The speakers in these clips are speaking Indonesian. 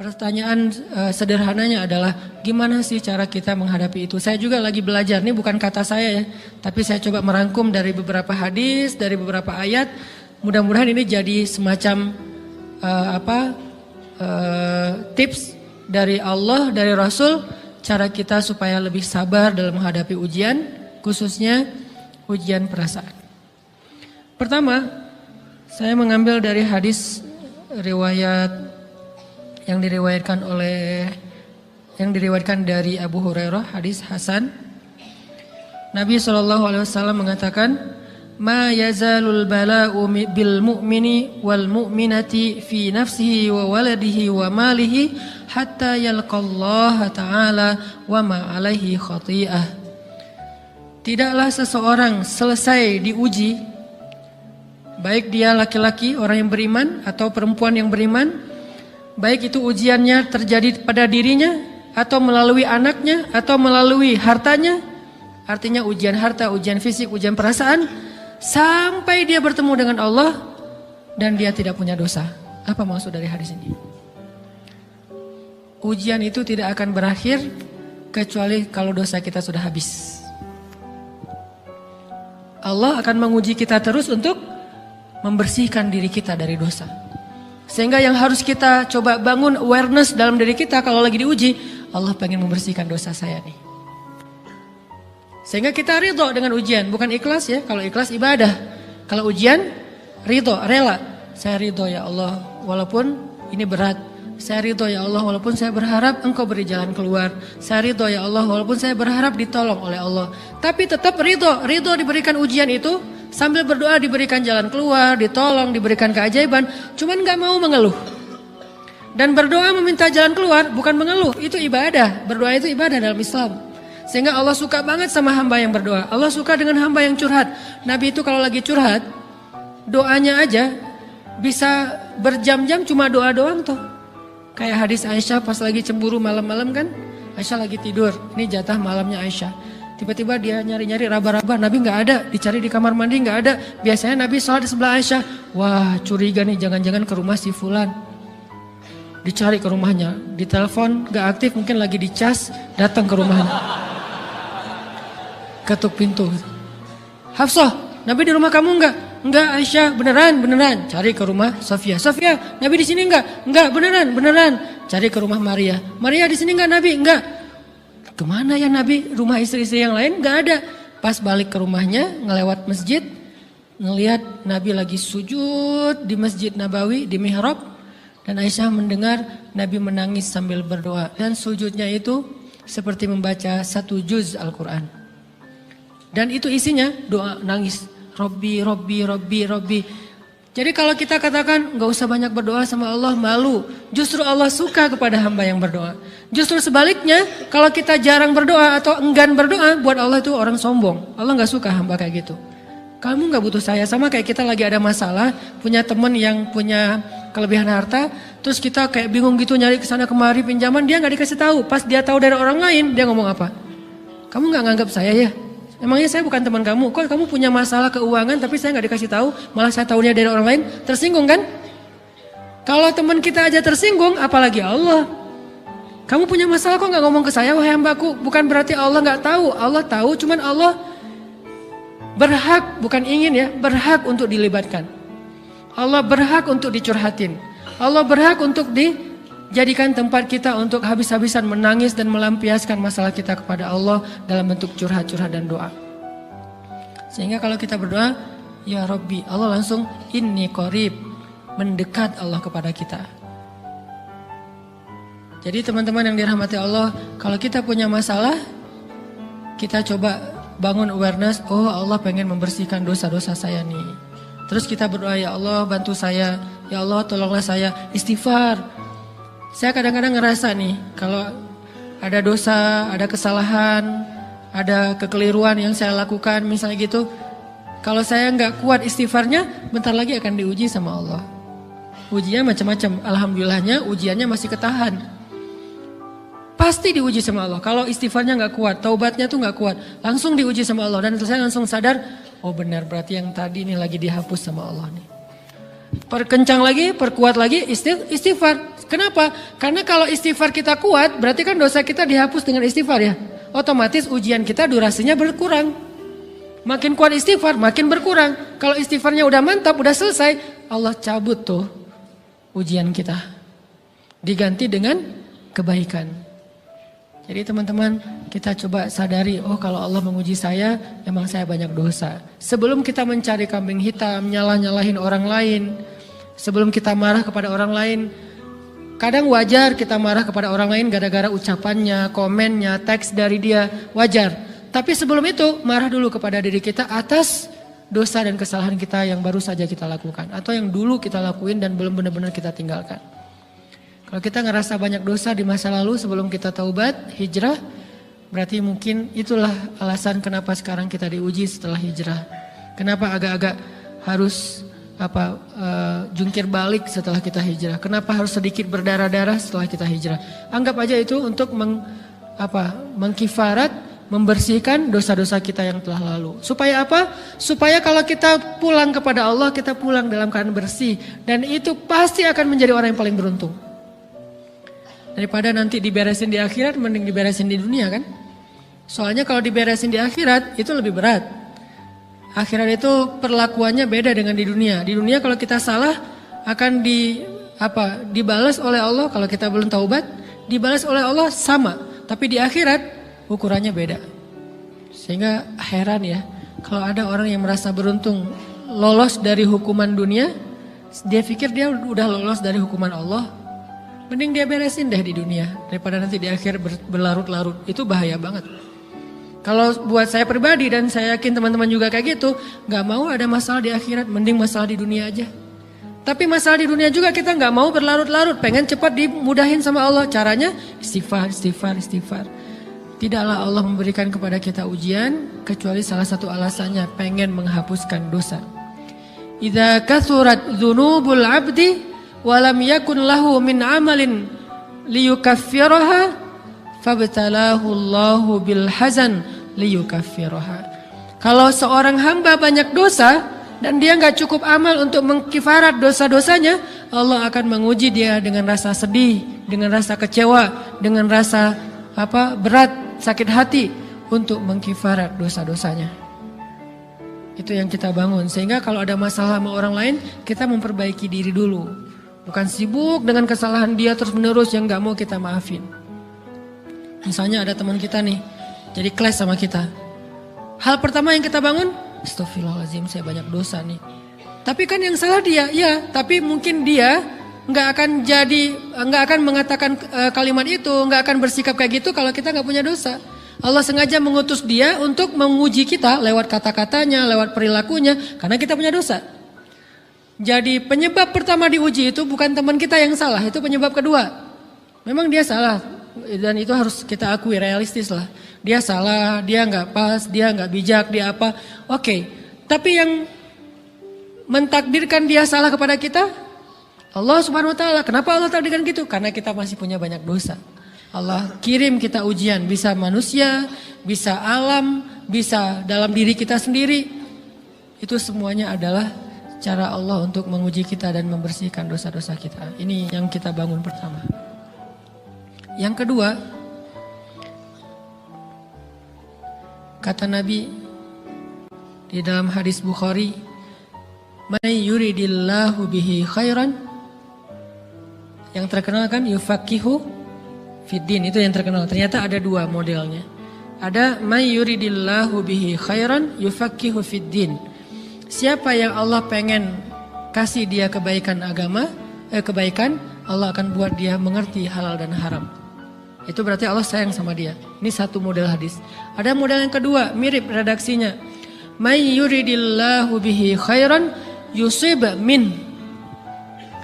Pertanyaan sederhananya adalah gimana sih cara kita menghadapi itu? Saya juga lagi belajar, ini bukan kata saya ya, tapi saya coba merangkum dari beberapa hadis, dari beberapa ayat. Mudah-mudahan ini jadi semacam tips dari Allah, dari Rasul, cara kita supaya lebih sabar dalam menghadapi ujian, khususnya ujian perasaan. Pertama, saya mengambil dari hadis riwayat yang diriwayatkan dari Abu Hurairah, hadis Hasan. Nabi SAW mengatakan, "Ma yazalul bala'u bil mu'mini wal mu'minati fi nafsihi wa waladihi wa malihi hatta yalqallaha ta'ala wa ma alaihi khati'ah." Tidaklah seseorang selesai diuji, baik dia laki-laki, orang yang beriman, atau perempuan yang beriman, baik itu ujiannya terjadi pada dirinya, atau melalui anaknya, atau melalui hartanya. Artinya ujian harta, ujian fisik, ujian perasaan, sampai dia bertemu dengan Allah dan dia tidak punya dosa. Apa maksud dari hadis ini? Ujian itu tidak akan berakhir kecuali kalau dosa kita sudah habis. Allah akan menguji kita terus untuk membersihkan diri kita dari dosa. Sehingga yang harus kita coba bangun awareness dalam diri kita kalau lagi diuji, Allah pengen membersihkan dosa saya nih. Sehingga kita ridho dengan ujian, bukan ikhlas ya. Kalau ikhlas ibadah, kalau ujian ridho, rela. Saya ridho ya Allah walaupun ini berat. Saya ridho ya Allah walaupun saya berharap Engkau beri jalan keluar. Saya ridho ya Allah walaupun saya berharap ditolong oleh Allah. Tapi tetap ridho diberikan ujian itu. Sambil berdoa diberikan jalan keluar, ditolong, diberikan keajaiban. Cuman gak mau mengeluh. Dan berdoa meminta jalan keluar bukan mengeluh, itu ibadah. Berdoa itu ibadah dalam Islam. Sehingga Allah suka banget sama hamba yang berdoa. Allah suka dengan hamba yang curhat. Nabi itu kalau lagi curhat, doanya aja bisa berjam-jam cuma doa doang tuh. Kayak hadis Aisyah pas lagi cemburu malam-malam kan. Aisyah lagi tidur, ini jatah malamnya Aisyah. Tiba-tiba dia nyari-nyari raba-raba, Nabi gak ada, dicari di kamar mandi gak ada. Biasanya Nabi sholat di sebelah Aisyah. Wah curiga nih, jangan-jangan ke rumah si Fulan. Dicari ke rumahnya, ditelepon gak aktif, mungkin lagi dicas, datang ke rumahnya. Ketuk pintu. Hafsah, Nabi di rumah kamu enggak? Enggak Aisyah, beneran. Cari ke rumah Sofia. Sofia, Nabi di sini enggak? Enggak, beneran. Cari ke rumah Maria. Maria di sini enggak Nabi? Enggak. Kemana ya Nabi? Rumah istri-istri yang lain gak ada. Pas balik ke rumahnya, ngelewat masjid, ngelihat Nabi lagi sujud di Masjid Nabawi, di mihrab. Dan Aisyah mendengar Nabi menangis sambil berdoa. Dan sujudnya itu seperti membaca 1 juz Al-Quran. Dan itu isinya doa nangis. Robbi. Jadi kalau kita katakan gak usah banyak berdoa sama Allah, malu. Justru Allah suka kepada hamba yang berdoa. Justru sebaliknya, kalau kita jarang berdoa atau enggan berdoa, buat Allah itu orang sombong. Allah gak suka hamba kayak gitu. Kamu gak butuh saya, sama kayak kita lagi ada masalah, punya teman yang punya kelebihan harta, terus kita kayak bingung gitu nyari kesana kemari pinjaman, dia gak dikasih tahu. Pas dia tahu dari orang lain, dia ngomong apa? Kamu gak nganggap saya ya? Emangnya saya bukan teman kamu? Kok kamu punya masalah keuangan tapi saya gak dikasih tahu, malah saya tahunya dari orang lain? Tersinggung kan? Kalau teman kita aja tersinggung, apalagi Allah. Kamu punya masalah kok gak ngomong ke saya, wahai hambaku? Bukan berarti Allah gak tahu, Allah tahu, cuman Allah berhak, bukan ingin ya, berhak untuk dilibatkan. Allah berhak untuk dicurhatin. Allah berhak untuk dijadikan tempat kita untuk habis-habisan menangis dan melampiaskan masalah kita kepada Allah dalam bentuk curhat-curhat dan doa. Sehingga kalau kita berdoa, ya Rabbi, Allah langsung inni qarib, mendekat Allah kepada kita. Jadi teman-teman yang dirahmati Allah, kalau kita punya masalah, kita coba bangun awareness, oh Allah pengen membersihkan dosa-dosa saya nih. Terus kita berdoa, ya Allah bantu saya, ya Allah tolonglah saya, istighfar. Saya kadang-kadang ngerasa nih, kalau ada dosa, ada kesalahan, ada kekeliruan yang saya lakukan misalnya gitu, kalau saya nggak kuat istighfarnya, bentar lagi akan diuji sama Allah. Ujinya macam-macam, alhamdulillahnya ujiannya masih ketahan. pasti diuji sama Allah. Kalau istighfarnya nggak kuat, taubatnya tuh nggak kuat, langsung diuji sama Allah. Dan saya langsung sadar, oh benar berarti yang tadi ini lagi dihapus sama Allah nih. Perkencang lagi, perkuat lagi istighfar. Kenapa? Karena kalau istighfar kita kuat, berarti kan dosa kita dihapus dengan istighfar ya. Otomatis ujian kita durasinya berkurang. Makin kuat istighfar, makin berkurang. Kalau istighfarnya udah mantap, udah selesai, Allah cabut tuh ujian kita. Diganti dengan kebaikan. Jadi teman-teman, kita coba sadari, oh kalau Allah menguji saya, emang saya banyak dosa. Sebelum kita mencari kambing hitam, nyalahin orang lain, sebelum kita marah kepada orang lain, kadang wajar kita marah kepada orang lain gara-gara ucapannya, komennya, teks dari dia, wajar. Tapi sebelum itu marah dulu kepada diri kita atas dosa dan kesalahan kita yang baru saja kita lakukan. Atau yang dulu kita lakuin dan belum benar-benar kita tinggalkan. Kalau kita ngerasa banyak dosa di masa lalu sebelum kita taubat, hijrah, berarti mungkin itulah alasan kenapa sekarang kita diuji setelah hijrah. Kenapa agak-agak harus jungkir balik setelah kita hijrah. Kenapa harus sedikit berdarah-darah setelah kita hijrah. Anggap aja itu untuk mengkifarat, membersihkan dosa-dosa kita yang telah lalu. Supaya apa? Supaya kalau kita pulang kepada Allah, kita pulang dalam keadaan bersih. Dan itu pasti akan menjadi orang yang paling beruntung. Daripada nanti diberesin di akhirat, mending diberesin di dunia kan? Soalnya kalau diberesin di akhirat, itu lebih berat. Akhirat itu perlakuannya beda dengan di dunia. Di dunia kalau kita salah, akan dibalas oleh Allah. Kalau kita belum taubat, dibalas oleh Allah sama. Tapi di akhirat, ukurannya beda. Sehingga heran ya, kalau ada orang yang merasa beruntung lolos dari hukuman dunia, dia pikir dia udah lolos dari hukuman Allah, mending dia beresin deh di dunia daripada nanti di akhir berlarut-larut. Itu bahaya banget. Kalau buat saya pribadi dan saya yakin teman-teman juga kayak gitu, gak mau ada masalah di akhirat, mending masalah di dunia aja. Tapi masalah di dunia juga kita gak mau berlarut-larut, pengen cepat dimudahin sama Allah. Caranya istighfar. Tidaklah Allah memberikan kepada kita ujian kecuali salah satu alasannya pengen menghapuskan dosa. Idza kathurat dzunubul 'abdi wa lam yakun lahu min 'amalin liyukaffiraha fabtalahu Allahu bil hazan liyukaffiraha. Kalau seorang hamba banyak dosa dan dia enggak cukup amal untuk mengkifarat dosa-dosanya, Allah akan menguji dia dengan rasa sedih, dengan rasa kecewa, dengan rasa berat, sakit hati untuk mengkifarat dosa-dosanya. Itu yang kita bangun. Sehingga kalau ada masalah sama orang lain, kita memperbaiki diri dulu. Bukan sibuk dengan kesalahan dia terus menerus yang gak mau kita maafin. Misalnya ada teman kita nih, jadi clash sama kita. Hal pertama yang kita bangun, astagfirullahaladzim saya banyak dosa nih. Tapi kan yang salah dia, ya. Tapi mungkin dia nggak akan mengatakan kalimat itu, nggak akan bersikap kayak gitu kalau kita nggak punya dosa. Allah sengaja mengutus dia untuk menguji kita lewat kata-katanya, lewat perilakunya, karena kita punya dosa. Jadi penyebab pertama diuji itu bukan teman kita yang salah, itu penyebab kedua. Memang dia salah dan itu harus kita akui, realistis lah. Dia salah, dia nggak pas, dia nggak bijak, dia apa? Oke. Tapi yang mentakdirkan dia salah kepada kita, Allah Subhanahu wa taala. Kenapa Allah takdirkan gitu? Karena kita masih punya banyak dosa. Allah kirim kita ujian, bisa manusia, bisa alam, bisa dalam diri kita sendiri. Itu semuanya adalah cara Allah untuk menguji kita dan membersihkan dosa-dosa kita. Ini yang kita bangun pertama. Yang kedua, kata Nabi di dalam hadis Bukhari, "May yuridillahu bihi khairan." Yang terkenal kan yufaqihu fiddin, itu yang terkenal. Ternyata ada dua modelnya. Ada may yuridillahu bihi khairan yufaqihu fiddin. Siapa yang Allah pengen kasih dia kebaikan kebaikan, Allah akan buat dia mengerti halal dan haram. Itu berarti Allah sayang sama dia. Ini satu model hadis. Ada model yang kedua, mirip redaksinya. May yuridillahu bihi khairan yusib min.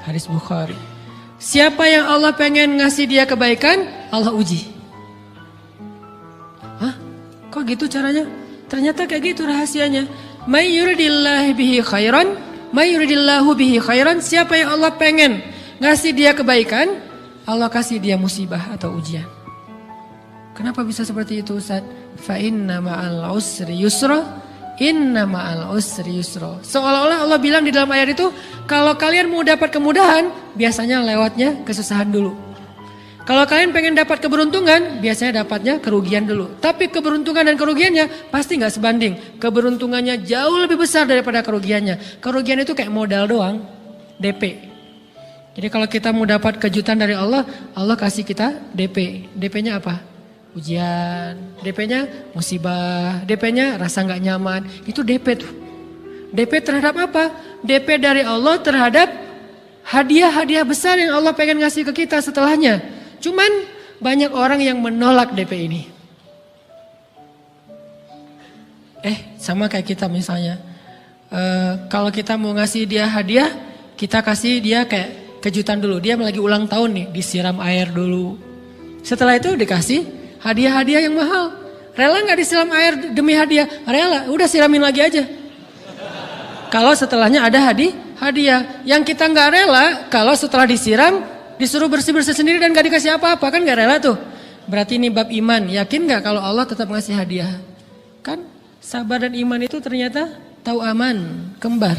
Hadis Bukhari. Siapa yang Allah pengen ngasih dia kebaikan, Allah uji. Hah? Kok gitu caranya? Ternyata kayak gitu rahasianya. May yuridillahu bihi khairan. Siapa yang Allah pengen ngasih dia kebaikan, Allah kasih dia musibah atau ujian. Kenapa bisa seperti itu Ustaz? Fa inna ma'al usri yusra, inna ma'al usri yusra. Seolah-olah Allah bilang di dalam ayat itu, kalau kalian mau dapat kemudahan, biasanya lewatnya kesusahan dulu. Kalau kalian pengen dapat keberuntungan, biasanya dapatnya kerugian dulu. Tapi keberuntungan dan kerugiannya pasti nggak sebanding. Keberuntungannya jauh lebih besar daripada kerugiannya. Kerugian itu kayak modal doang, DP. Jadi kalau kita mau dapat kejutan dari Allah, Allah kasih kita DP. DP-nya apa? Ujian. DP-nya musibah. DP-nya rasa nggak nyaman. Itu DP tuh. DP terhadap apa? DP dari Allah terhadap hadiah-hadiah besar yang Allah pengen ngasih ke kita setelahnya. Cuman banyak orang yang menolak DP ini. Sama kayak kita misalnya. Kalau kita mau ngasih dia hadiah, kita kasih dia kayak kejutan dulu. Dia lagi ulang tahun nih, disiram air dulu. Setelah itu dikasih hadiah-hadiah yang mahal. Rela gak disiram air demi hadiah? Rela, udah siramin lagi aja. Kalau setelahnya ada hadiah. Yang kita gak rela, kalau setelah disiram, disuruh bersih-bersih sendiri dan gak dikasih apa-apa, kan gak rela tuh. Berarti ini bab iman. Yakin gak kalau Allah tetap ngasih hadiah? Kan sabar dan iman itu ternyata tahu aman, kembar.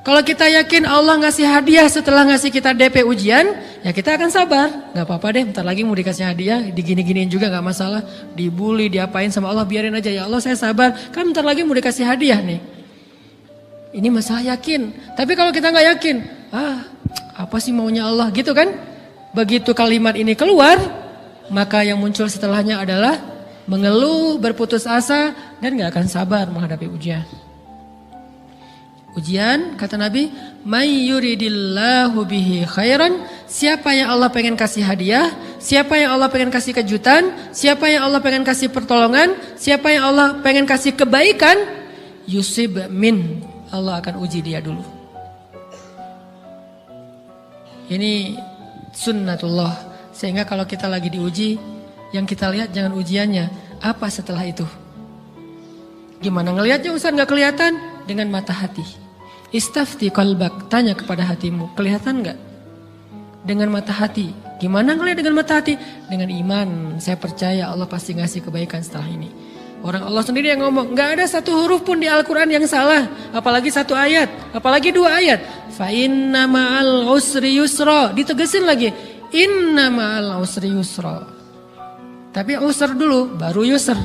Kalau kita yakin Allah ngasih hadiah setelah ngasih kita DP ujian, ya kita akan sabar. Gak apa-apa deh, bentar lagi mau dikasih hadiah, digini-giniin juga gak masalah. Dibully, diapain sama Allah, biarin aja. Ya Allah saya sabar, kan bentar lagi mau dikasih hadiah nih. Ini masalah yakin. Tapi kalau kita gak yakin, apa sih maunya Allah gitu kan? Begitu kalimat ini keluar, maka yang muncul setelahnya adalah mengeluh, berputus asa, dan gak akan sabar menghadapi ujian. Ujian, kata Nabi, may yuridillahu bihi khairan, siapa yang Allah pengen kasih hadiah, siapa yang Allah pengen kasih kejutan, siapa yang Allah pengen kasih pertolongan, siapa yang Allah pengen kasih kebaikan, yusib min, Allah akan uji dia dulu. Ini sunnatullah. Sehingga kalau kita lagi diuji, yang kita lihat jangan ujiannya, apa setelah itu. Gimana ngelihatnya Ustaz gak kelihatan? Dengan mata hati. Istafti qalbak, tanya kepada hatimu, kelihatan gak? Dengan mata hati. Gimana ngelihat dengan mata hati? Dengan iman, saya percaya Allah pasti ngasih kebaikan setelah ini. Orang Allah sendiri yang ngomong, gak ada satu huruf pun di Al-Quran yang salah. Apalagi satu ayat, apalagi dua ayat. Fa inna ma'al usri yusra. Ditegesin lagi, inna ma'al usri yusra. Tapi usr dulu, baru yusr.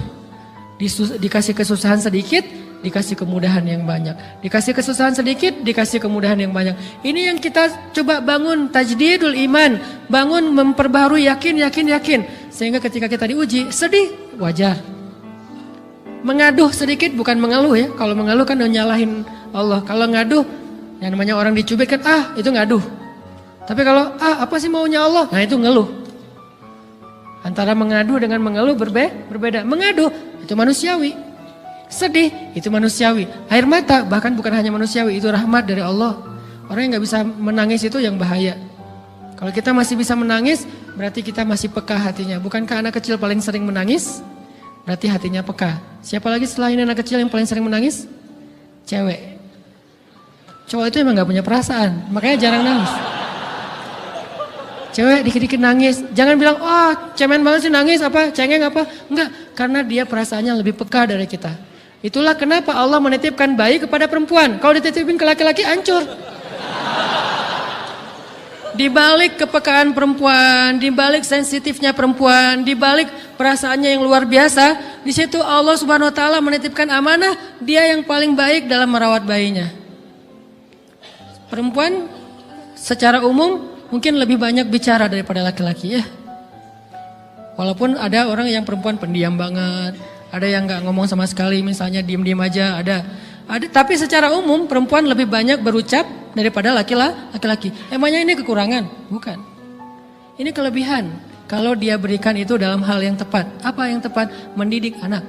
Dikasih kesusahan sedikit, dikasih kemudahan yang banyak. Dikasih kesusahan sedikit, dikasih kemudahan yang banyak. Ini yang kita coba bangun tajdidul iman. Bangun memperbaharui yakin. Sehingga ketika kita diuji, sedih, wajar. Mengaduh sedikit bukan mengeluh ya. Kalau mengeluh kan udah nyalahin Allah. Kalau ngaduh, yang namanya orang dicubit kan, itu ngaduh. Tapi kalau, apa sih maunya Allah? Nah itu ngeluh. Antara mengadu dengan mengeluh berbeda. Mengaduh, itu manusiawi. Sedih, itu manusiawi. Air mata, bahkan bukan hanya manusiawi, itu rahmat dari Allah. Orang yang gak bisa menangis itu yang bahaya. Kalau kita masih bisa menangis, berarti kita masih peka hatinya. Bukankah anak kecil paling sering menangis? Berarti hatinya peka. Siapa lagi selain anak kecil yang paling sering menangis? Cewek. Cowok itu emang gak punya perasaan, makanya jarang nangis. Cewek dikit-dikit nangis, jangan bilang, cemen banget sih nangis, cengeng apa. Enggak, karena dia perasaannya lebih peka dari kita. Itulah kenapa Allah menitipkan bayi kepada perempuan. Kalau dititipin ke laki-laki, hancur. Di balik kepekaan perempuan, di balik sensitifnya perempuan, di balik perasaannya yang luar biasa, di situ Allah Subhanahu wa taala menitipkan amanah, dia yang paling baik dalam merawat bayinya. Perempuan secara umum mungkin lebih banyak bicara daripada laki-laki ya. Walaupun ada orang yang perempuan pendiam banget, ada yang nggak ngomong sama sekali, misalnya diem-diem aja, ada. Tapi secara umum perempuan lebih banyak berucap daripada laki-laki. Emangnya ini kekurangan? Bukan. Ini kelebihan. Kalau dia berikan itu dalam hal yang tepat. Apa yang tepat? Mendidik anak.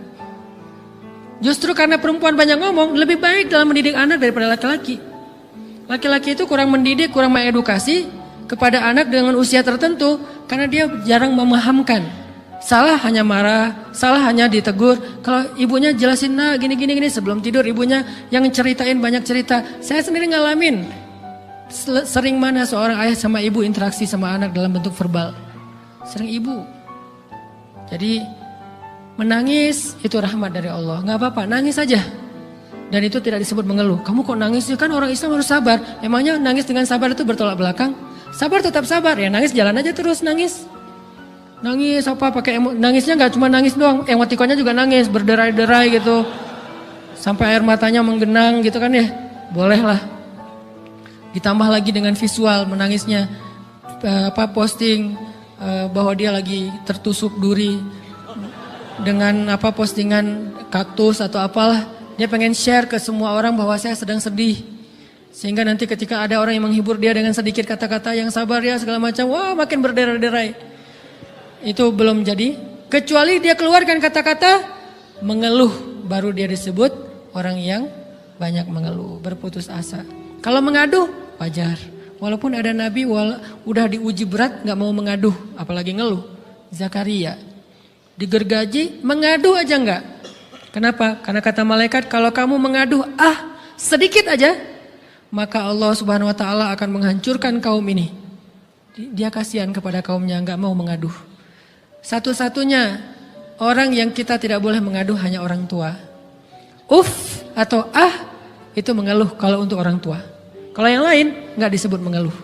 Justru karena perempuan banyak ngomong, lebih baik dalam mendidik anak daripada laki-laki. Laki-laki itu kurang mendidik, kurang mengedukasi kepada anak dengan usia tertentu karena dia jarang memahamkan. Salah hanya marah, salah hanya ditegur. Kalau ibunya jelasin, gini sebelum tidur ibunya yang ceritain banyak cerita. Saya sendiri ngalamin. Sering mana seorang ayah sama ibu interaksi sama anak dalam bentuk verbal. Sering ibu. Jadi Menangis itu rahmat dari Allah. Gak apa-apa, nangis saja. Dan itu tidak disebut mengeluh. Kamu kok nangis sih? Kan orang Islam harus sabar. Emangnya nangis dengan sabar itu bertolak belakang? Sabar tetap sabar. Ya nangis jalan aja terus nangis. Nangis apa pakai nangisnya nggak cuma nangis doang. Emotikonnya juga nangis, berderai-derai gitu. Sampai air matanya menggenang gitu kan ya. Boleh lah. Ditambah lagi dengan visual menangisnya. Posting bahwa dia lagi tertusuk duri. Dengan postingan kaktus atau apalah. Dia pengen share ke semua orang bahwa saya sedang sedih. Sehingga nanti ketika ada orang yang menghibur dia dengan sedikit kata-kata yang sabar ya segala macam. Wah makin berderai-derai. Itu belum jadi. Kecuali dia keluarkan kata-kata mengeluh. Baru dia disebut orang yang banyak mengeluh. Berputus asa. Kalau mengaduh wajar. Walaupun ada nabi udah diuji berat gak mau mengaduh. Apalagi ngeluh. Zakaria. Digergaji mengadu aja enggak. Kenapa? Karena kata malaikat kalau kamu mengadu sedikit aja, maka Allah Subhanahu wa taala akan menghancurkan kaum ini. Dia kasihan kepada kaumnya enggak mau mengadu. Satu-satunya orang yang kita tidak boleh mengadu hanya orang tua. Atau itu mengeluh kalau untuk orang tua. Kalau yang lain enggak disebut mengeluh.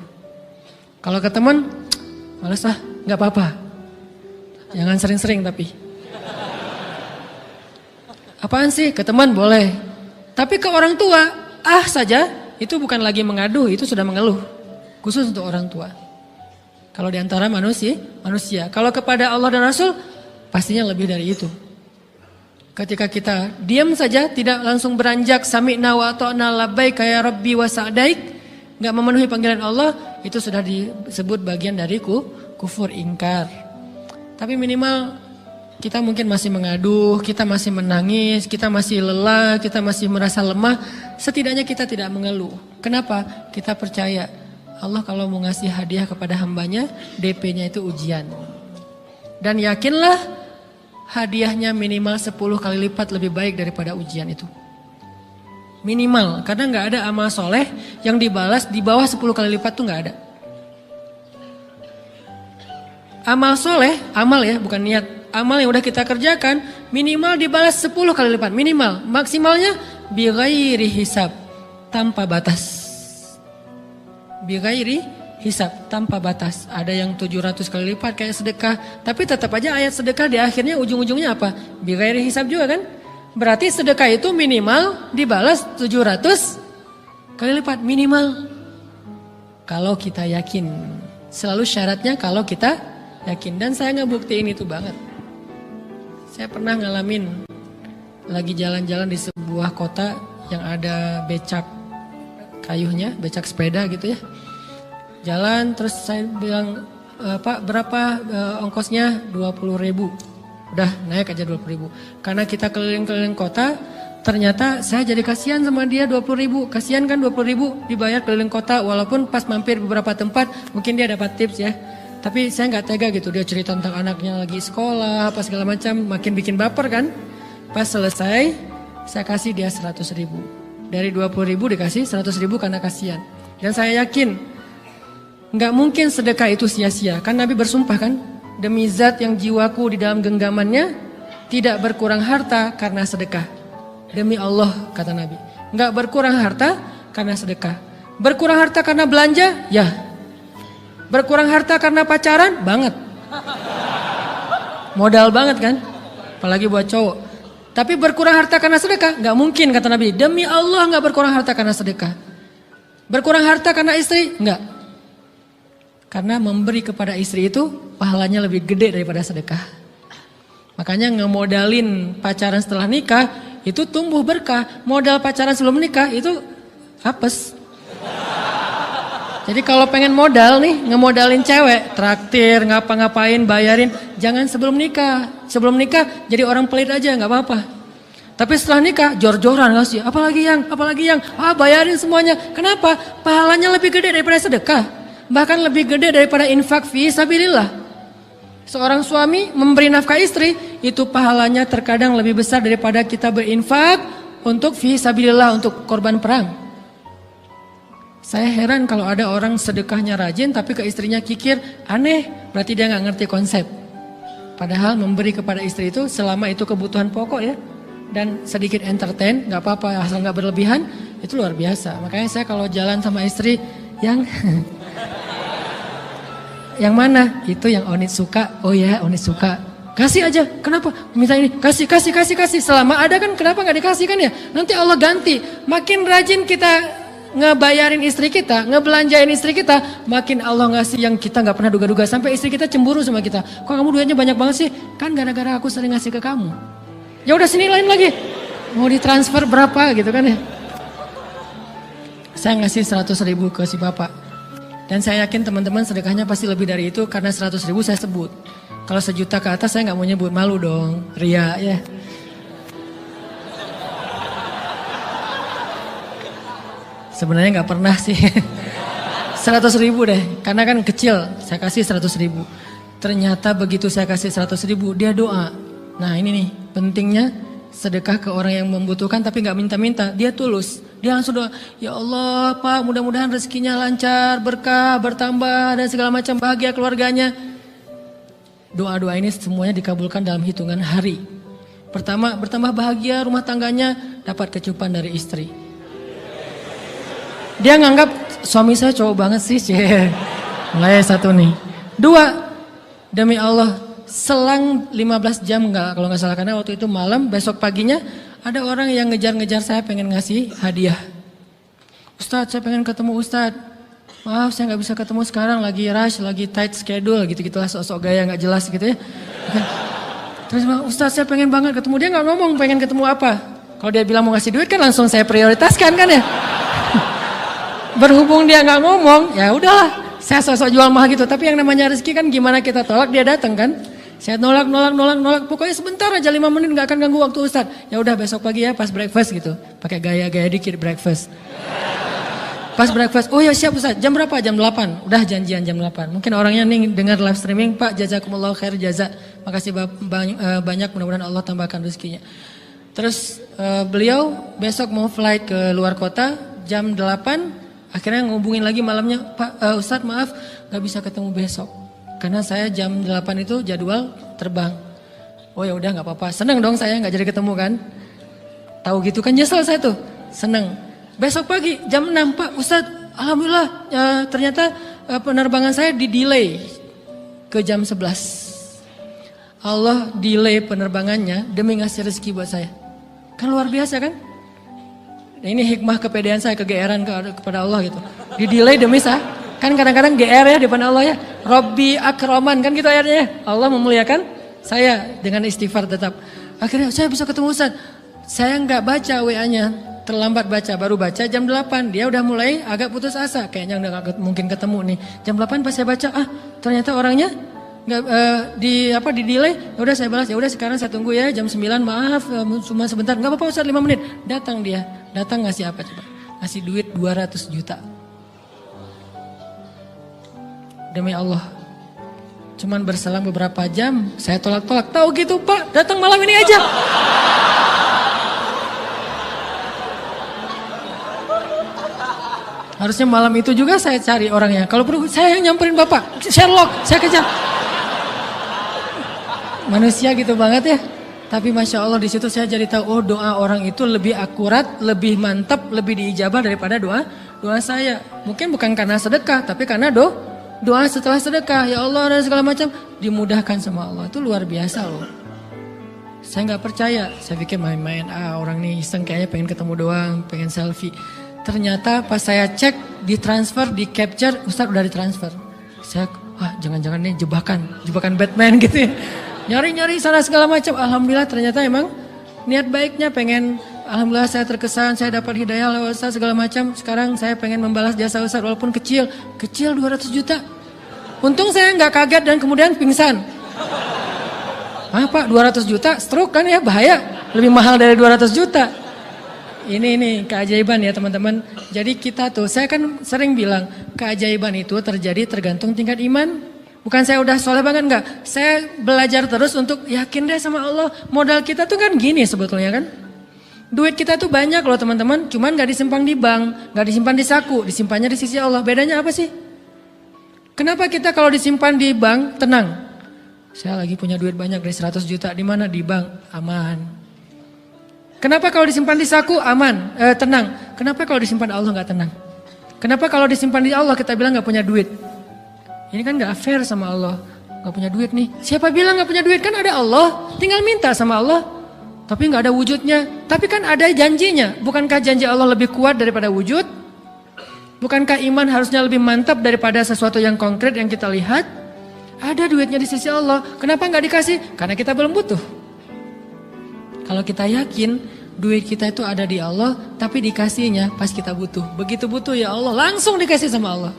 Kalau ke teman, malas enggak apa-apa. Jangan sering-sering tapi. Apaan sih? Ke teman boleh. Tapi ke orang tua, saja itu bukan lagi mengadu, itu sudah mengeluh. Khusus untuk orang tua. Kalau di antara manusia. Kalau kepada Allah dan Rasul, pastinya lebih dari itu. Ketika kita diam saja, tidak langsung beranjak sami'na wa ata'na labbaik ya rabbi wa sa'daik, enggak memenuhi panggilan Allah, itu sudah disebut bagian dari kufur ingkar. Tapi minimal kita mungkin masih mengaduh, kita masih menangis, kita masih lelah, kita masih merasa lemah. Setidaknya kita tidak mengeluh. Kenapa? Kita percaya Allah kalau mau ngasih hadiah kepada hambanya, DP-nya itu ujian. Dan yakinlah hadiahnya minimal 10 kali lipat lebih baik daripada ujian itu. Minimal, karena gak ada amal soleh yang dibalas di bawah 10 kali lipat tuh gak ada. Amal soleh, amal ya bukan niat. Amal yang udah kita kerjakan minimal dibalas 10 kali lipat. Minimal, maksimalnya bighairi hisab, tanpa batas. Bighairi hisab, tanpa batas. Ada yang 700 kali lipat kayak sedekah. Tapi tetap aja ayat sedekah di akhirnya ujung-ujungnya apa? Bighairi hisab juga kan? Berarti sedekah itu minimal dibalas 700 kali lipat. Minimal. Kalau kita yakin. Selalu syaratnya kalau kita yakin. Dan saya ngebuktiin itu banget. Saya pernah ngalamin lagi jalan-jalan di sebuah kota yang ada becak kayuhnya, becak sepeda gitu ya. Jalan terus saya bilang, Pak berapa ongkosnya? 20.000. Udah naik aja 20.000. Karena kita keliling-keliling kota, ternyata saya jadi kasihan sama dia 20.000. Kasihan kan 20.000 dibayar keliling kota, walaupun pas mampir beberapa tempat mungkin dia dapat tips ya. Tapi saya nggak tega gitu, dia cerita tentang anaknya lagi sekolah, apa segala macam, makin bikin baper kan. Pas selesai, saya kasih dia 100.000. Dari 20.000 dikasih 100.000 karena kasihan. Dan saya yakin, nggak mungkin sedekah itu sia-sia. Kan Nabi bersumpah kan, demi zat yang jiwaku di dalam genggamannya, tidak berkurang harta karena sedekah. Demi Allah, kata Nabi. Nggak berkurang harta karena sedekah. Berkurang harta karena belanja? Ya. Berkurang harta karena pacaran? Banget. Modal banget kan? Apalagi buat cowok. Tapi berkurang harta karena sedekah? Gak mungkin kata Nabi. Demi Allah gak berkurang harta karena sedekah. Berkurang harta karena istri? Enggak. Karena memberi kepada istri itu pahalanya lebih gede daripada sedekah. Makanya ngemodalin pacaran setelah nikah itu tumbuh berkah. Modal pacaran sebelum nikah itu apes. Jadi kalau pengen modal nih, ngemodalin cewek, traktir, ngapa-ngapain, bayarin, jangan sebelum nikah. Sebelum nikah jadi orang pelit aja, nggak apa-apa. Tapi setelah nikah, jor-joran ngasih, apalagi yang, bayarin semuanya. Kenapa? Pahalanya lebih gede daripada sedekah. Bahkan lebih gede daripada infak fi sabilillah. Seorang suami memberi nafkah istri, itu pahalanya terkadang lebih besar daripada kita berinfak untuk fi sabilillah, untuk korban perang. Saya heran kalau ada orang sedekahnya rajin tapi ke istrinya kikir, aneh, berarti dia gak ngerti konsep. Padahal memberi kepada istri itu selama itu kebutuhan pokok ya. Dan sedikit entertain, gak apa-apa asal gak berlebihan, itu luar biasa. Makanya saya kalau jalan sama istri yang yang mana? Itu yang Onit suka. Oh ya, Onit suka. Kasih aja. Kenapa? Minta ini. Kasih. Selama ada kan kenapa gak dikasih kan ya? Nanti Allah ganti. Makin rajin kita ngebayarin istri kita, ngebelanjain istri kita, makin Allah ngasih yang kita gak pernah duga-duga. Sampai istri kita cemburu sama kita. Kok kamu duitnya banyak banget sih? Kan gara-gara aku sering ngasih ke kamu. Ya udah sini lain lagi. Mau ditransfer berapa gitu kan ya? Saya ngasih 100.000 ke si bapak. Dan saya yakin teman-teman sedekahnya pasti lebih dari itu karena 100.000 saya sebut. Kalau 1 juta ke atas saya nggak mau nyebut, malu dong, ria ya. Sebenarnya nggak pernah sih. 100.000 deh, karena kan kecil. Saya kasih 100.000. Ternyata begitu saya kasih 100.000 dia doa. Nah ini nih pentingnya sedekah ke orang yang membutuhkan tapi nggak minta-minta. Dia tulus. Dia langsung doa, ya Allah Pak mudah-mudahan rezekinya lancar, berkah, bertambah dan segala macam, bahagia keluarganya. Doa-doa ini semuanya dikabulkan dalam hitungan hari. Pertama bertambah bahagia rumah tangganya, dapat kecupan dari istri. Dia nganggap suami saya cowok banget sih. Mulai 1 nih. 2, demi Allah selang 15 jam enggak kalau nggak salah karena waktu itu malam, besok paginya ada orang yang ngejar-ngejar saya pengen ngasih hadiah. Ustadz saya pengen ketemu Ustadz. Maaf saya nggak bisa ketemu sekarang, lagi rush, lagi tight schedule gitu-gitulah, sok-sok gaya nggak jelas gitu ya. Terus Ustadz saya pengen banget ketemu, dia nggak ngomong pengen ketemu apa. Kalau dia bilang mau ngasih duit kan langsung saya prioritaskan kan ya. Berhubung dia nggak ngomong, ya udahlah, saya sosok jual mahal gitu. Tapi yang namanya rezeki kan gimana kita tolak dia datang kan. Saya nolak. Pokoknya sebentar aja 5 menit nggak akan ganggu waktu Ustadz. Ya udah besok pagi ya pas breakfast gitu. Pakai gaya-gaya dikit breakfast. Pas breakfast, oh ya siap Ustadz. Jam berapa? Jam 8. Udah janjian jam 8. Mungkin orangnya nih dengar live streaming, Pak jazakumullah khair jaza. Makasih banyak, mudah-mudahan Allah tambahkan rezekinya. Terus beliau besok mau flight ke luar kota jam 8. Akhirnya ngubungin lagi malamnya, Pak Ustadz maaf gak bisa ketemu besok. Karena saya jam 8 itu jadwal terbang. Oh ya udah gak apa-apa, seneng dong saya gak jadi ketemu kan. Tahu gitu kan nyesel saya tuh, seneng. Besok pagi jam 6, Pak Ustadz alhamdulillah ternyata penerbangan saya di delay ke jam 11. Allah delay penerbangannya demi ngasih rezeki buat saya. Kan luar biasa kan. Ini hikmah kepedean saya, kegeeran kepada Allah gitu. Di delay demi saya. Kan kadang-kadang GR ya di depan Allah ya. Robbi akroman kan gitu ayatnya. Allah memuliakan saya dengan istighfar tetap. Akhirnya saya bisa ketemu Ustaz. Saya nggak baca WA-nya. Terlambat baca, baru baca jam 8. Dia udah mulai agak putus asa. Kayaknya udah gak mungkin ketemu nih. Jam 8 pas saya baca, ternyata orangnya nggak di delay. Ya udah saya balas, ya udah sekarang saya tunggu ya jam 9, maaf cuma sebentar. Nggak apa-apa Ustaz 5 menit. Datang dia. Datang ngasih apa coba? Ngasih duit 200 juta. Demi Allah. Cuman berselang beberapa jam, saya tolak-tolak. Tahu gitu Pak, datang malam ini aja. Harusnya malam itu juga saya cari orangnya. Kalau perlu saya yang nyamperin Bapak. Sherlock, saya kejar. Manusia gitu banget ya. Tapi Masya Allah di situ saya jadi tahu, oh doa orang itu lebih akurat, lebih mantap, lebih diijabah daripada doa saya. Mungkin bukan karena sedekah, tapi karena doa setelah sedekah. Ya Allah dan segala macam dimudahkan sama Allah. Itu luar biasa loh. Saya nggak percaya, saya pikir main-main. Orang nih iseng kayaknya pengen ketemu doang, pengen selfie. Ternyata pas saya cek, ditransfer, di capture, Ustadz udah ditransfer. Saya, jangan-jangan nih jebakan Batman gitu ya. Nyari-nyari sana segala macam. Alhamdulillah ternyata emang niat baiknya pengen, alhamdulillah saya terkesan, saya dapat hidayah lewat Ustaz segala macam. Sekarang saya pengen membalas jasa Ustaz walaupun kecil 200 juta. Untung saya nggak kaget dan kemudian pingsan. Pak 200 juta stroke kan ya, bahaya. Lebih mahal dari 200 juta. Ini keajaiban ya teman-teman. Jadi kita tuh, saya kan sering bilang keajaiban itu terjadi tergantung tingkat iman. Bukan saya udah soleh banget, enggak. Saya belajar terus untuk yakin deh sama Allah. Modal kita tuh kan gini sebetulnya kan. Duit kita tuh banyak loh teman-teman. Cuman gak disimpan di bank, gak disimpan di saku. Disimpannya di sisi Allah. Bedanya apa sih? Kenapa kita kalau disimpan di bank tenang? Saya lagi punya duit banyak dari 100 juta. Di mana? Di bank. Aman. Kenapa kalau disimpan di saku aman, tenang? Kenapa kalau disimpan Allah nggak tenang? Kenapa kalau disimpan di Allah kita bilang nggak punya duit? Ini kan nggak fair sama Allah. Nggak punya duit nih. Siapa bilang nggak punya duit? Kan ada Allah. Tinggal minta sama Allah. Tapi nggak ada wujudnya. Tapi kan ada janjinya. Bukankah janji Allah lebih kuat daripada wujud? Bukankah iman harusnya lebih mantap daripada sesuatu yang konkret yang kita lihat? Ada duitnya di sisi Allah. Kenapa nggak dikasih? Karena kita belum butuh. Kalau kita yakin duit kita itu ada di Allah, tapi dikasihnya pas kita butuh. Begitu butuh ya Allah, langsung dikasih sama Allah.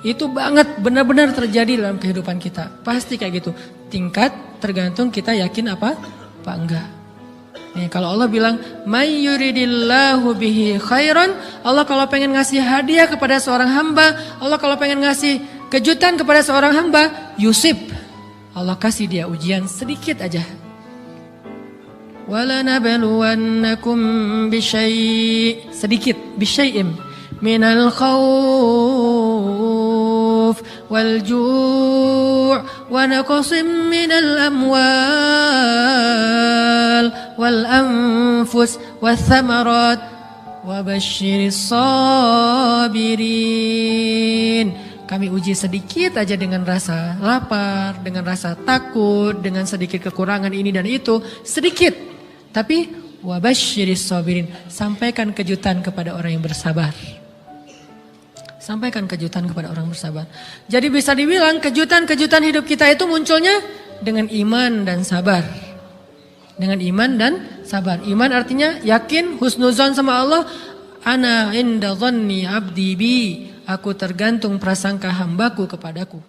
Itu banget benar-benar terjadi dalam kehidupan kita. Pasti kayak gitu. Tingkat tergantung kita yakin apa enggak. Nih, kalau Allah bilang, "May yuridillahu bihi khairan", Allah kalau pengen ngasih hadiah kepada seorang hamba, Allah kalau pengen ngasih kejutan kepada seorang hamba, yusib. Allah kasih dia ujian sedikit aja. وَلَنَبْلُوَنَّكُمْ بِشَيْءٍ sedikit, bisyai'im minal khawf wal ju' wa naqsim minal amwal wal anfus wath thamarat wa basyiris sabirin. Kami uji sedikit aja dengan rasa lapar, dengan rasa takut, dengan sedikit kekurangan ini dan itu, sedikit. Tapi wabasyiris sabirin, sampaikan kejutan kepada orang yang bersabar. Sampaikan kejutan kepada orang bersabar. Jadi bisa dibilang kejutan-kejutan hidup kita itu munculnya dengan iman dan sabar. Dengan iman dan sabar. Iman artinya yakin, husnuzon sama Allah. Ana inda dhanni abdi bi. Aku tergantung prasangka hambaku kepadaku.